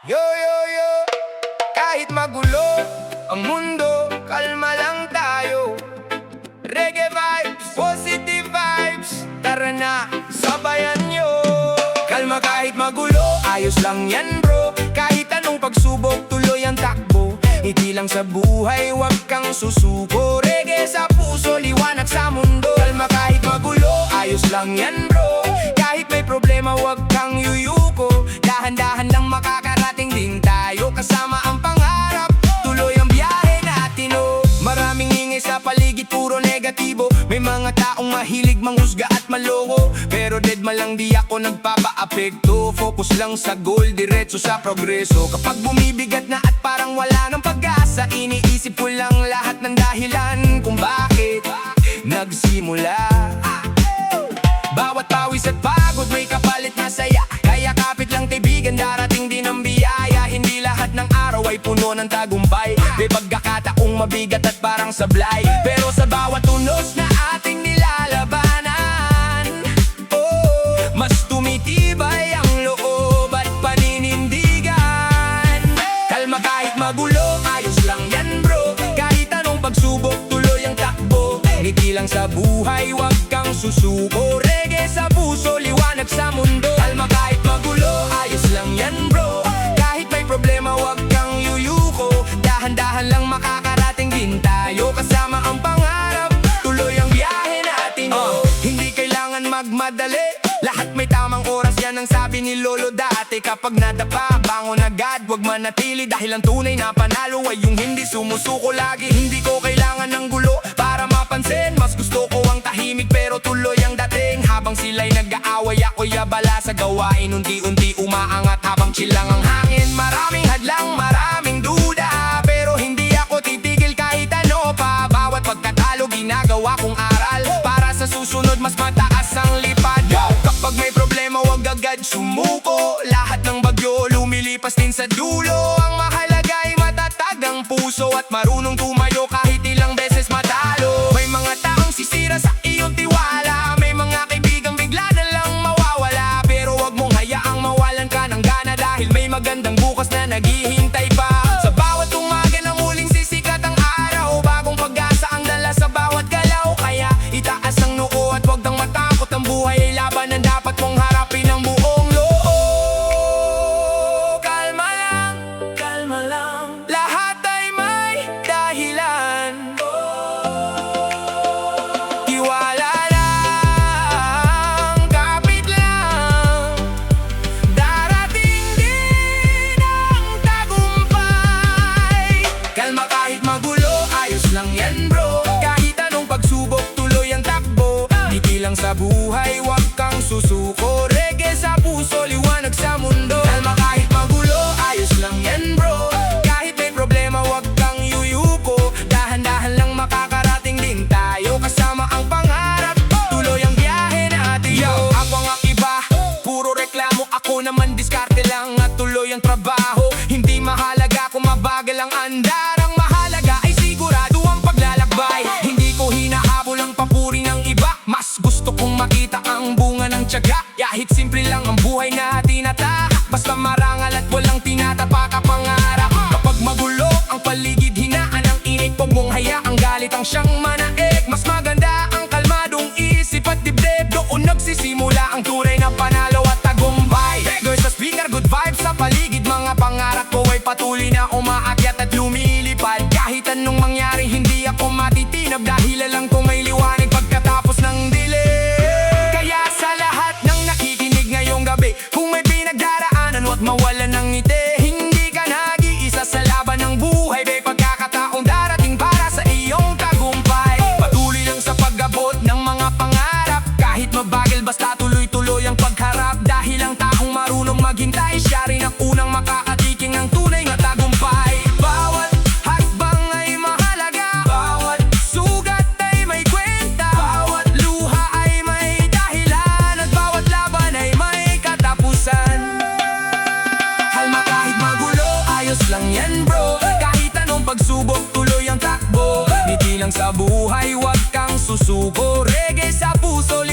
Yo, yo, yo. Kahit magulo ang mundo, kalma lang tayo. Reggae vibes, positive vibes. Tara na, sabayan nyo. Kalma kahit magulo, ayos lang yan bro. Kahit anong pagsubok, tuloy ang takbo. Ngiti lang sa buhay, wag kang susuko. Reggae sa puso, liwanag sa mundo. Kalma kahit magulo, ayos lang yan bro. Kahit may problema, wag kang yuyuko. Dahan-dahan lang makakarating din tayo. Kasama ang pangarap, tuloy ang biyahe natin oh. Maraming ingay sa paligid, puro negatibo. May mga taong mahilig manghusga at maloko. Pero dead man lang di ako nagpapaapekto. Focus lang sa goal, diretso sa progreso. Kapag bumibigat na at parang wala ng pag-asa, iniisip ko lang lahat ng dahilan kung bakit nagsimula. Bawat pawis at pagod may kapalit na saya. Kaya kapit lang kaibigan, darating din ang biyaya. Hindi lahat ng araw ay puno ng tagumpay. May pagkakataong mabigat at parang sablay. Pero sa bawat tunos na ating nilalabanan, oh, mas tumitibay ang loob at paninindigan. Kalma kahit magulo, ayos lang yan bro. Kahit anong pagsubok, tuloy ang takbo. Ngiti lang sa buhay, wag kang susuko. Reggae sa puso, liwanag sa mundo. Kalma kahit magulo, ayos lang yan bro. Kahit may problema, wag kang yuyuko. Dahan-dahan lang makakarating din tayo. Kasama ang pangarap, tuloy ang biyahe natin Hindi kailangan magmadali, lahat may tamang oras, yan ang sabi ni Lolo dati. Kapag nadapa, bangon agad, wag manatili. Dahil ang tunay na panalo ay yung hindi sumusuko lagi. Hindi ko kailangan ng gulo para mapansin. Mas gusto ko ang tahimik pero tuloy ang dating. Habang sila'y nag-aaway, ako'y abala sa gawain. Unti-unti umaangat habang chill lang ang hangin. Maraming hadlang, maraming duda, pero hindi ako titigil kahit ano pa. Bawat pagkatalo ginagawa kong aral, para sa susunod mas mataas ang lipad. Kapag may problema, wag agad sumuko. Lahat ng bagyo lumilipas din sa dulo. Ang mahalaga ay matatag ang puso at marunong tumayo kahit ilang beses matalo. May mga taong sisira sa iyong tiwala, may mga kaibigang bigla na lang mawawala. Pero wag mong hayaang mawalan ka ng gana, dahil may magandang bukas na naghihintay pa. Sa bawat umaga na muling sisikat ang araw, bagong pag-asa ang dala sa bawat galaw. Kaya itaas ang noo at wag kang matakot. Ang buhay ay labanan, dapat mong harapin ang buong loob. Kalma lang, lahat ay may dahilan. Tiwala lang, kapit lang, darating din ang tagumpay. Kalma kahit magulo, ayos lang yan bro. Kahit anong pagsubok, tuloy ang takbo. Ngiti lang sa buhay, wag kang susuko. Reggae sa puso, liwanag sa mundo. Kalma kahit magulo, ayos lang yan bro. Kahit may problema, wag kang yuyuko. Dahan-dahan lang makakarating din tayo. Kasama ang pangarap, tuloy ang biyahe natin. Yo, ako ang iba, puro reklamo. Ako naman diskarte lang at tuloy ang trabaho. Hindi mahalaga kung mabagal ang andar. Ang mahalaga ay sigurado ang paglalakbay. Hindi ko hinahabol ang papuri ng iba, mas gusto kong makita ang bunga ng tiyaga. Kahit simple lang ang buhay na tinatahak, basta marangal at walang tinatapak ang pangarap. Kapag magulo ang paligid, hinaan ang init, huwag mong hayaang galit ang siyang manaig. Mas maganda ang kalmadong isip at dibdib, doon nagsisimula ang tunay na panalo at tagumpay. Girls sa speaker, good vibes sa paligid. Mga pangarap ko ay patuloy na umaakyat at lumilipad. Kahit anong mangyari, hindi ako matitinag, dahil alam ko may liwanag pagkatapos ng dilim. Kaya sa lahat ng nakikinig ngayong gabi, kung may pinagdaraanan, huwag mawalan ng ngiti. Hindi ka nag-iisa sa laban ng buhay. May pagkakataong darating para sa iyong tagumpay. Patuloy lang sa pag-abot ng mga pangarap. Kahit mabagal, basta tuloy-tuloy ang pagharap. Dahil ang taong marunong maghintay, siya rin ang unang makakatiking ng tunay na tagumpay. Bawat hakbang ay mahalaga, bawat sugat ay may kwenta, bawat luha ay may dahilan, at bawat laban ay may katapusan. Kalma kahit magulo, ayos lang yan bro. Kahit anong pagsubok, tuloy ang takbo. Ngiti lang sa buhay, wag kang susuko. Reggae sa puso,